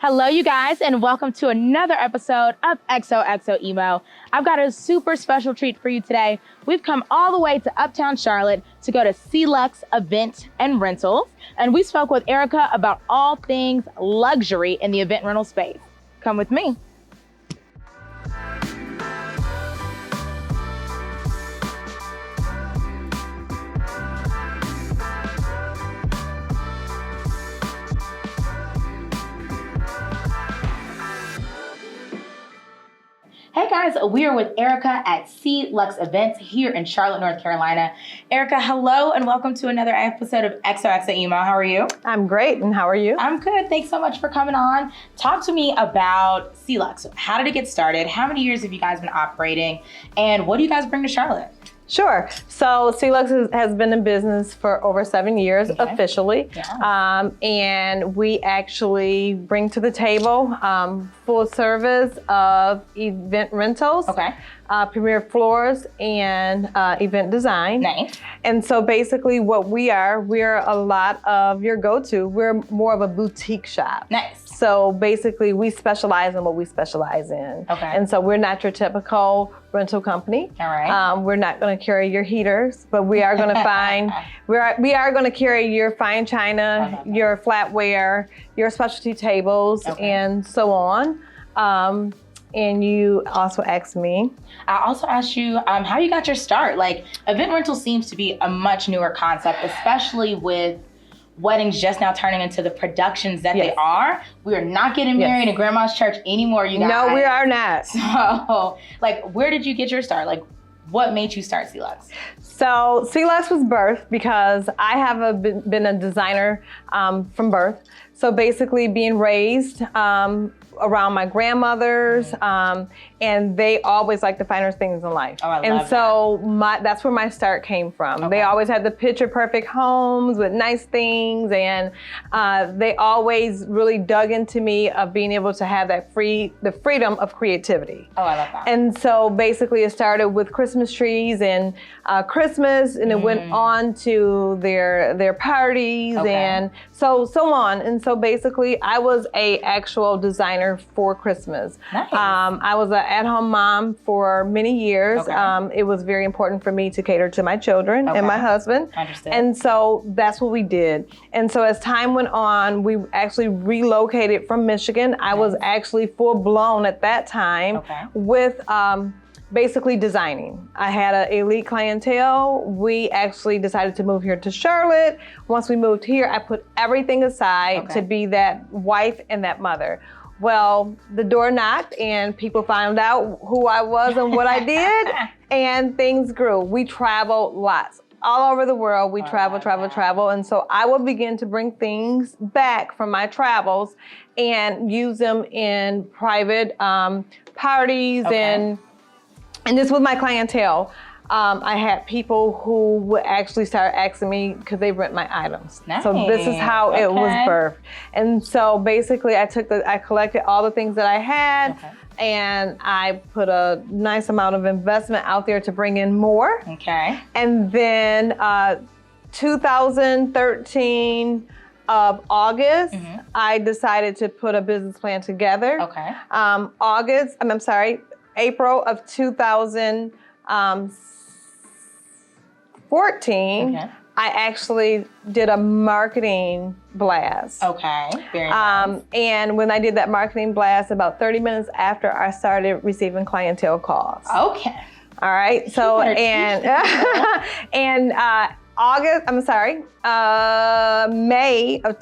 Hello, you guys, and welcome to another episode of XoXo Emo. I've got a super special treat for you today. We've come all the way to Uptown Charlotte to go to C Luxe Event and Rentals, and we spoke with Ericka about all things luxury in the event rental space. Come with me. Hey guys, we are with Ericka at C Luxe Events here in Charlotte, North Carolina. Ericka, hello and welcome to another episode of XoXo Emo. How are you? I'm great, and how are you? I'm good. Thanks so much for coming on. Talk to me about C Luxe. How did it get started? How many years have you guys been operating? And what do you guys bring to Charlotte? Sure. So C Luxe has been in business for over 7 years officially. Yeah. And we actually bring to the table full service of event rentals, premier floors, and event design. Nice. And so basically what we're a lot of your go-to. We're more of a boutique shop. Nice. So basically we specialize in what we specialize in. Okay. And so we're not your typical rental company. All right. We're not going to carry your heaters, but we are going to we are going to carry your fine china, your flatware, your specialty tables, and so on. And you also asked me. I also asked you how you got your start. Like, event rental seems to be a much newer concept, especially with weddings just now turning into the productions that they are. We are not getting married in grandma's church anymore, you guys. No, we are not. So, like, where did you get your start? Like, what made you start C Luxe? So C Luxe was birthed because I have been a designer from birth. So basically being raised around my grandmothers, and they always liked the finer things in life. Oh, I love and so that's where my start came from. Okay. They always had the picture perfect homes with nice things, and they always really dug into me of being able to have the freedom of creativity. Oh, I love that. And so basically it started with Christmas trees and Christmas, and it went on to their parties and so on. And so basically I was a actual designer for Christmas. Nice. I was an at-home mom for many years. It was very important for me to cater to my children and my husband. Understood. And so that's what we did. And so as time went on, we actually relocated from Michigan. I was actually full-blown at that time with basically designing. I had an elite clientele. We actually decided to move here to Charlotte. Once we moved here, I put everything aside to be that wife and that mother. Well, the door knocked and people found out who I was and what I did, and things grew. We traveled lots. All over the world, we travel. And so I will begin to bring things back from my travels and use them in private parties and this was my clientele. I had people who would actually start asking me, could they rent my items? Nice. So this is how it was birthed. And so basically I collected all the things that I had and I put a nice amount of investment out there to bring in more. Okay. And then 2013 of August, I decided to put a business plan together. Okay. April of 2014, I actually did a marketing blast. Okay, very nice. And when I did that marketing blast, about 30 minutes after, I started receiving clientele calls. Okay. All right, so, May of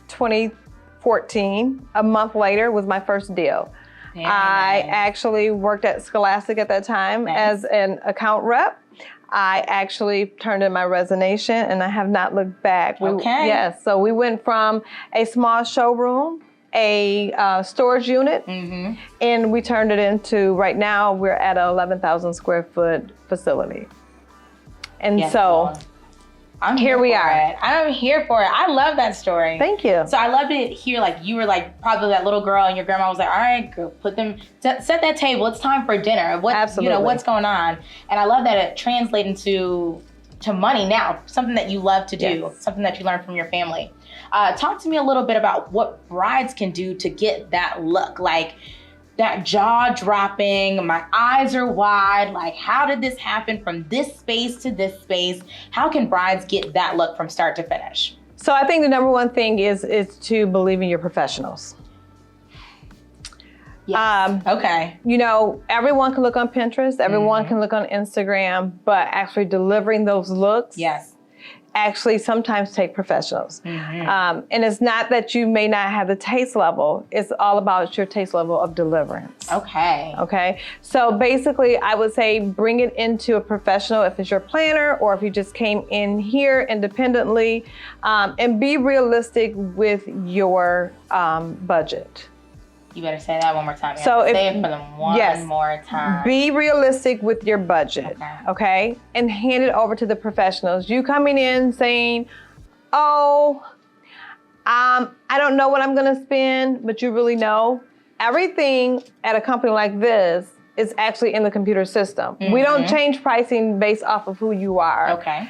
2014, a month later, was my first deal. I actually worked at Scholastic at that time as an account rep. I actually turned in my resignation and I have not looked back. So we went from a small showroom, a storage unit, and we turned it into, right now, we're at an 11,000 square foot facility. And here we are. I'm here for it. I love that story. Thank you. So I love to hear, like, you were like probably that little girl and your grandma was like, all right, girl, set that table. It's time for dinner. Absolutely. You know, what's going on? And I love that it translated into to money now, something that you love to do, Yes. something that you learned from your family. Talk to me a little bit about what brides can do to get that look, like that jaw dropping, my eyes are wide, like how did this happen from this space to this space? How can brides get that look from start to finish? So I think the number one thing is to believe in your professionals. Yes. Okay. You know, everyone can look on Pinterest, everyone can look on Instagram, but actually delivering those looks Yes. actually sometimes take professionals. And it's not that you may not have the taste level, it's all about your taste level of deliverance. Okay. Okay, so basically I would say bring it into a professional if it's your planner or if you just came in here independently, and be realistic with your budget. You better say that one more time. So say it for them one more time. Be realistic with your budget, okay? And hand it over to the professionals. You coming in saying, oh, I don't know what I'm gonna spend, but you really know. Everything at a company like this is actually in the computer system. We don't change pricing based off of who you are. Okay.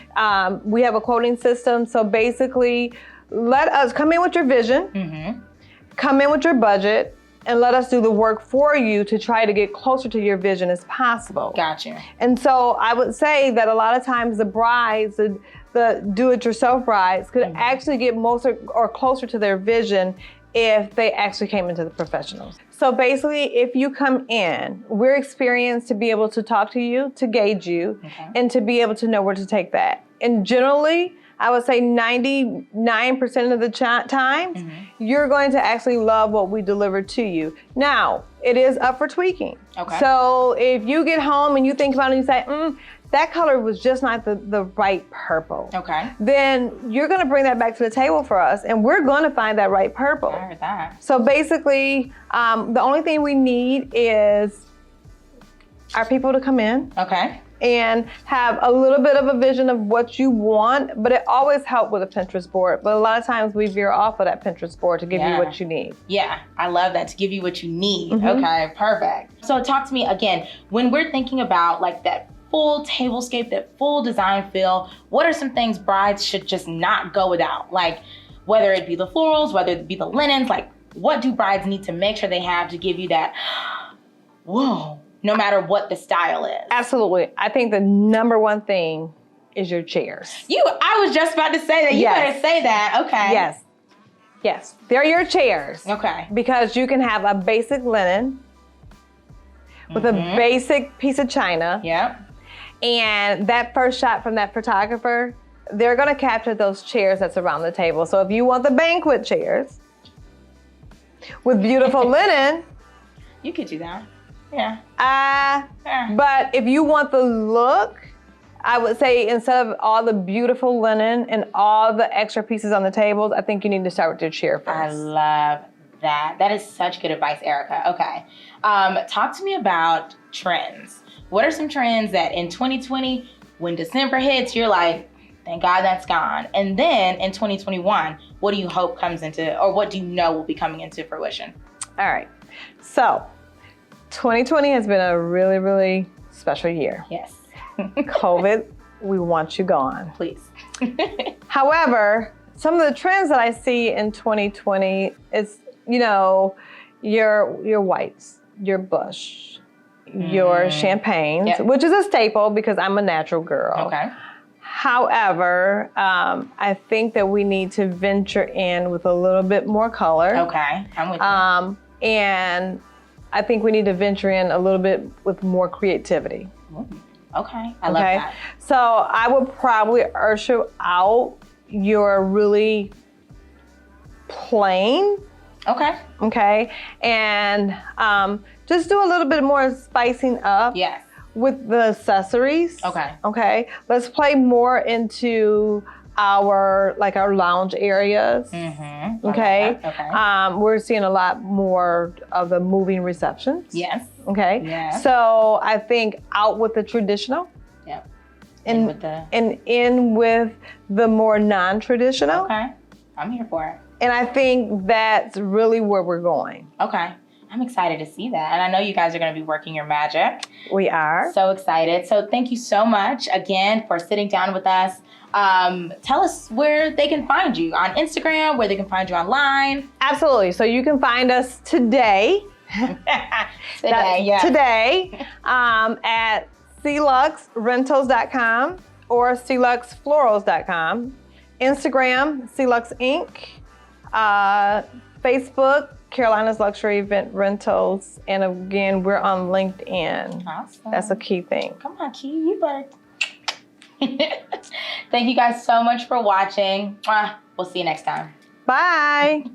We have a quoting system, so basically let us come in with your vision, come in with your budget, and let us do the work for you to try to get closer to your vision as possible. Gotcha. And so I would say that a lot of times the brides, the do-it-yourself brides could actually get or closer to their vision if they actually came into the professionals. So basically, if you come in, we're experienced to be able to talk to you, to gauge you, and to be able to know where to take that. And generally, I would say 99% of the time, you're going to actually love what we deliver to you. Now, it is up for tweaking. Okay. So if you get home and you think about it and you say, that color was just not the right purple. Okay. Then you're gonna bring that back to the table for us and we're gonna find that right purple. I heard that. So basically, the only thing we need is our people to come in. Okay. And have a little bit of a vision of what you want, but it always helps with a Pinterest board. But a lot of times we veer off of that Pinterest board to give you what you need. Yeah, I love that, to give you what you need. Okay, perfect. So talk to me again, when we're thinking about like that full tablescape, that full design feel, what are some things brides should just not go without? Like whether it be the florals, whether it be the linens, like what do brides need to make sure they have to give you that, whoa, no matter what the style is? Absolutely. I think the number one thing is your chairs. I was just about to say that. You better say that. Okay. Yes. Yes. They're your chairs. Okay. Because you can have a basic linen with a basic piece of china. Yep. And that first shot from that photographer, they're going to capture those chairs that's around the table. So if you want the banquet chairs with beautiful linen, you could do that. Yeah. But if you want the look, I would say instead of all the beautiful linen and all the extra pieces on the tables, I think you need to start with your chair first. I love that. That is such good advice, Ericka. Okay. Talk to me about trends. What are some trends that in 2020, when December hits, you're like, thank God that's gone. And then in 2021, what do you hope comes into, or what do you know will be coming into fruition? All right. So 2020 has been a really, really special year. Yes. COVID, we want you gone. Please. However, some of the trends that I see in 2020 is, you know, your whites, your bush, your champagnes, which is a staple because I'm a natural girl. Okay. However, I think that we need to venture in with a little bit more color. Okay, I'm with you. And I think we need to venture in a little bit with more creativity. Okay, I love that. So I would probably usher out your really plain. Okay. And just do a little bit more spicing up. Yes. With the accessories. Okay. Let's play more into our lounge areas. Okay. We're seeing a lot more of the moving receptions. Yes. Okay. Yes. So I think out with the traditional. Yep. And in with the more non-traditional. Okay. I'm here for it. And I think that's really where we're going. Okay. I'm excited to see that. And I know you guys are going to be working your magic. We are. So excited. So thank you so much again for sitting down with us. Tell us where they can find you on Instagram, where they can find you online. Absolutely. So you can find us today. Today at cluxerentals.com or cluxeflorals.com. Instagram, C Luxe Inc. Facebook, Carolina's Luxury Event Rentals. And again, we're on LinkedIn. Awesome. That's a key thing. Come on, Key, you better. Thank you guys so much for watching. We'll see you next time. Bye.